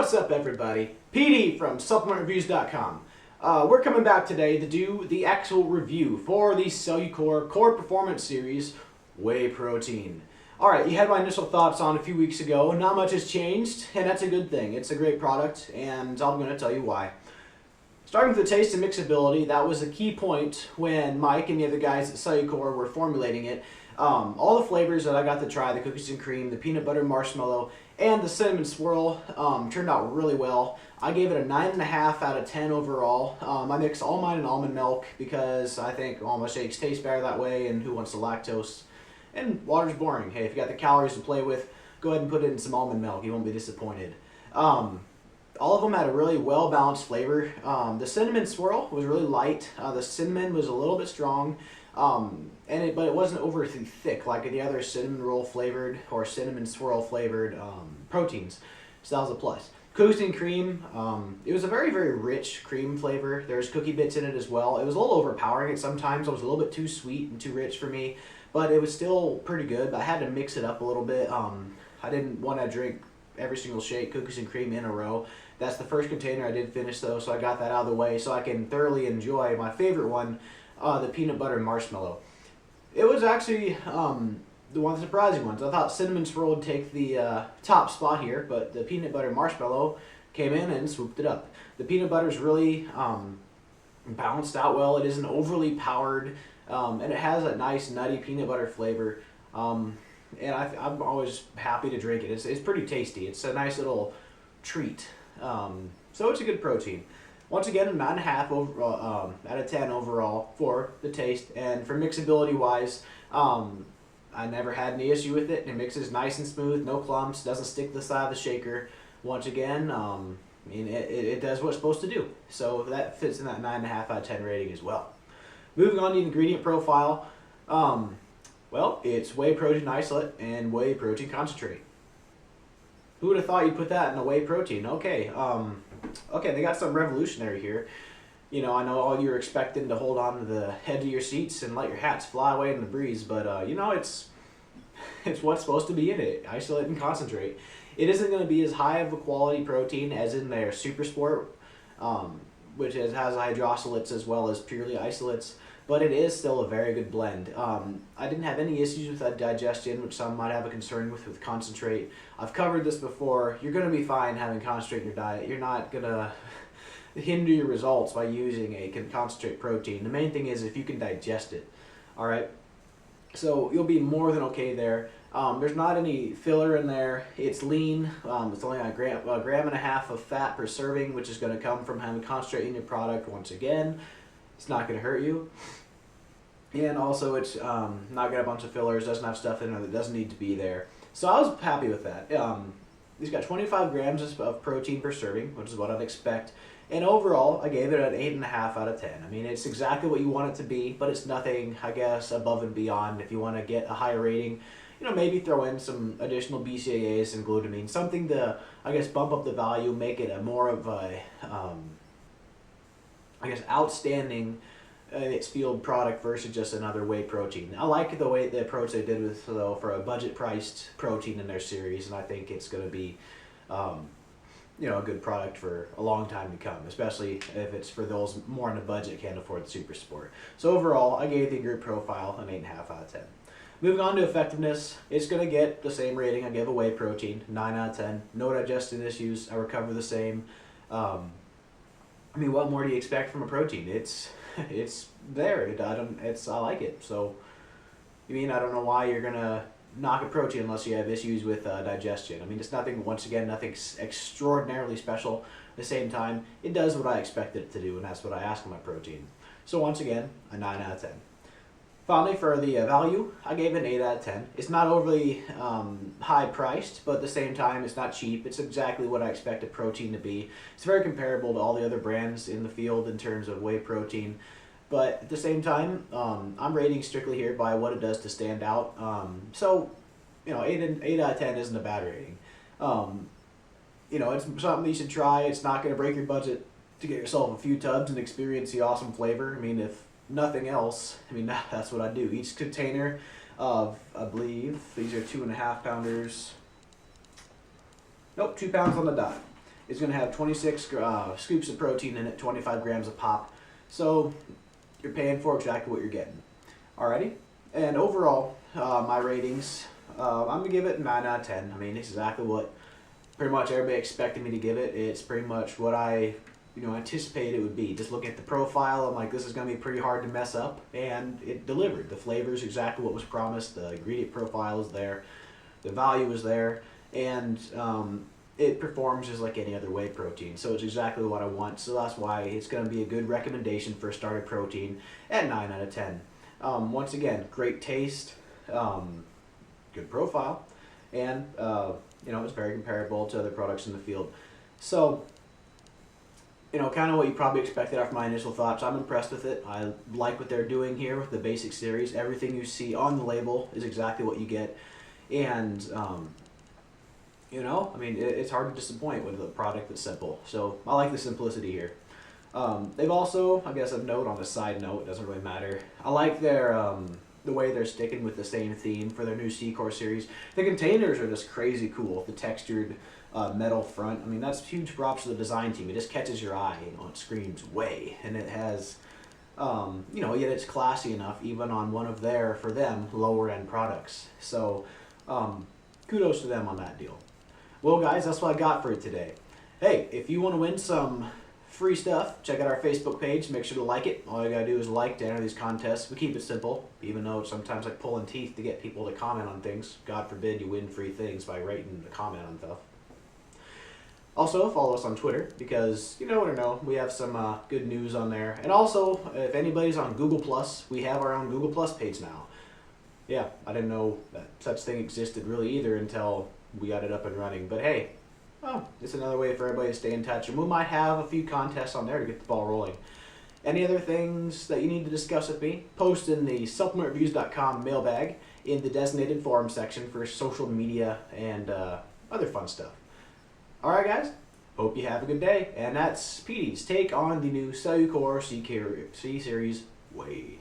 What's up, everybody? PD from SupplementReviews.com. We're coming back today to do the actual review for the Cellucor COR Performance Series Whey Protein. Alright, you had my initial thoughts on a few weeks ago. Not much has changed, and that's a good thing. It's a great product, and I'm going to tell you why. Starting with the taste and mixability, that was a key point when Mike and the other guys at Cellucor were formulating it. All the flavors that I got to try, the cookies and cream, the peanut butter marshmallow, and the cinnamon swirl turned out really well. I gave it a 9.5 out of 10 overall. I mixed all mine in almond milk because I think all my shakes taste better that way, and who wants the lactose? And water's boring. Hey, if you got the calories to play with, go ahead and put it in some almond milk. You won't be disappointed. All of them had a really well-balanced flavor. The cinnamon swirl was really light. The cinnamon was a little bit strong, but it wasn't overly thick like the other cinnamon roll flavored or cinnamon swirl flavored proteins. So that was a plus. Cookies and cream, it was a very, very rich cream flavor. There's cookie bits in it as well. It was a little overpowering at sometimes. It was a little bit too sweet and too rich for me, but it was still pretty good. But I had to mix it up a little bit. I didn't want to drink every single shake, cookies and cream in a row. That's the first container I did finish though, so I got that out of the way so I can thoroughly enjoy my favorite one, the peanut butter marshmallow. It was actually one of the surprising ones. I thought cinnamon swirl would take the top spot here, but the peanut butter marshmallow came in and swooped it up. The peanut butter is really balanced out well. It isn't overly powered, and it has a nice nutty peanut butter flavor. And I'm always happy to drink it. It's pretty tasty. It's a nice little treat. So it's a good protein. Once again, a 9.5 out of 10 overall for the taste. And for mixability wise, I never had any issue with it. It mixes nice and smooth, no clumps, doesn't stick to the side of the shaker. Once again, it does what it's supposed to do. So that fits in that 9.5 out of 10 rating as well. Moving on to the ingredient profile. Well, it's whey protein isolate and whey protein concentrate. Who would have thought you'd put that in a whey protein? Okay, they got something revolutionary here. You know, I know all you're expecting to hold on to the head of your seats and let your hats fly away in the breeze, but you know, it's what's supposed to be in it, isolate and concentrate. It isn't going to be as high of a quality protein as in their Super Sport, which has hydroxylates as well as purely isolates, but it is still a very good blend. I didn't have any issues with digestion, which some might have a concern with concentrate. I've covered this before. You're going to be fine having concentrate in your diet. You're not going to hinder your results by using a concentrate protein. The main thing is if you can digest it. Alright, so you'll be more than okay there. There's not any filler in there. It's lean. It's only a gram and a half of fat per serving, which is going to come from having concentrate in your product. Once again, it's not going to hurt you. And also it's not got a bunch of fillers, doesn't have stuff in there that doesn't need to be there. So I was happy with that. It's got 25 grams of protein per serving, which is what I'd expect. And overall, I gave it an 8.5 out of 10. I mean, it's exactly what you want it to be, but it's nothing, I guess, above and beyond. If you want to get a higher rating, you know, maybe throw in some additional BCAAs and glutamine, something to, I guess, bump up the value, make it a more of a, I guess, outstanding in its field product versus just another whey protein. I like the way the approach they did with, though, for a budget-priced protein in their series, and I think it's going to be, you know, a good product for a long time to come, especially if it's for those more on a budget can't afford the Super Sport. So overall, I gave the ingredient profile an 8.5 out of 10. Moving on to effectiveness, it's going to get the same rating I gave a whey protein, 9 out of 10. No digestion issues. I recover the same. I mean, what more do you expect from a protein? It's there. I like it. So, I mean, I don't know why you're gonna knock a protein unless you have issues with digestion. I mean, it's nothing. Once again, nothing extraordinarily special. At the same time, it does what I expected it to do, and that's what I ask of my protein. So once again, a 9 out of 10. Finally, for the value, I gave it an 8 out of 10. It's not overly high priced, but at the same time, it's not cheap. It's exactly what I expect a protein to be. It's very comparable to all the other brands in the field in terms of whey protein. But at the same time, I'm rating strictly here by what it does to stand out. So, you know, 8 out of 10 isn't a bad rating. You know, it's something you should try. It's not going to break your budget to get yourself a few tubs and experience the awesome flavor. I mean, if nothing else, I mean, that's what I do. Each container of, I believe, these are 2.5 pounders. Nope, 2 pounds on the dot. is going to have 26 scoops of protein in it, 25 grams a pop. So you're paying for exactly what you're getting. Alrighty, and overall, my ratings, I'm going to give it 9 out of 10. I mean, it's exactly what pretty much everybody expected me to give it. It's pretty much what I anticipated it would be. Just looking at the profile, I'm like, this is going to be pretty hard to mess up, and it delivered. The flavor is exactly what was promised. The ingredient profile is there. The value is there, and it performs just like any other whey protein. So it's exactly what I want. So that's why it's going to be a good recommendation for a starter protein at 9 out of 10. Once again, great taste, good profile, and it's very comparable to other products in the field. So, kind of what you probably expected after my initial thoughts. I'm impressed with it. I like what they're doing here with the basic series. Everything you see on the label is exactly what you get. And, it's hard to disappoint with a product that's simple. So I like the simplicity here. They've also, I guess a note on a side note, it doesn't really matter. I like their, the way they're sticking with the same theme for their new COR series. The containers are just crazy cool. The textured metal front. I mean, that's huge props to the design team. It just catches your eye. It screams whey, and it has, yet it's classy enough even on one of their, for them, lower end products. So, kudos to them on that deal. Well, guys, that's what I got for you today. Hey, if you want to win some free stuff, check out our Facebook page. Make sure to like it. All you gotta do is like to enter these contests. We keep it simple, even though it's sometimes like pulling teeth to get people to comment on things. God forbid you win free things by writing a comment on stuff. Also, follow us on Twitter because, we have some good news on there. And also, if anybody's on Google+, we have our own Google+ page now. Yeah, I didn't know that such thing existed really either until we got it up and running. But hey, it's another way for everybody to stay in touch. And we might have a few contests on there to get the ball rolling. Any other things that you need to discuss with me, post in the SupplementReviews.com mailbag in the designated forum section for social media and other fun stuff. Alright guys, hope you have a good day. And that's Petey's take on the new Cellucor C-Series Whey.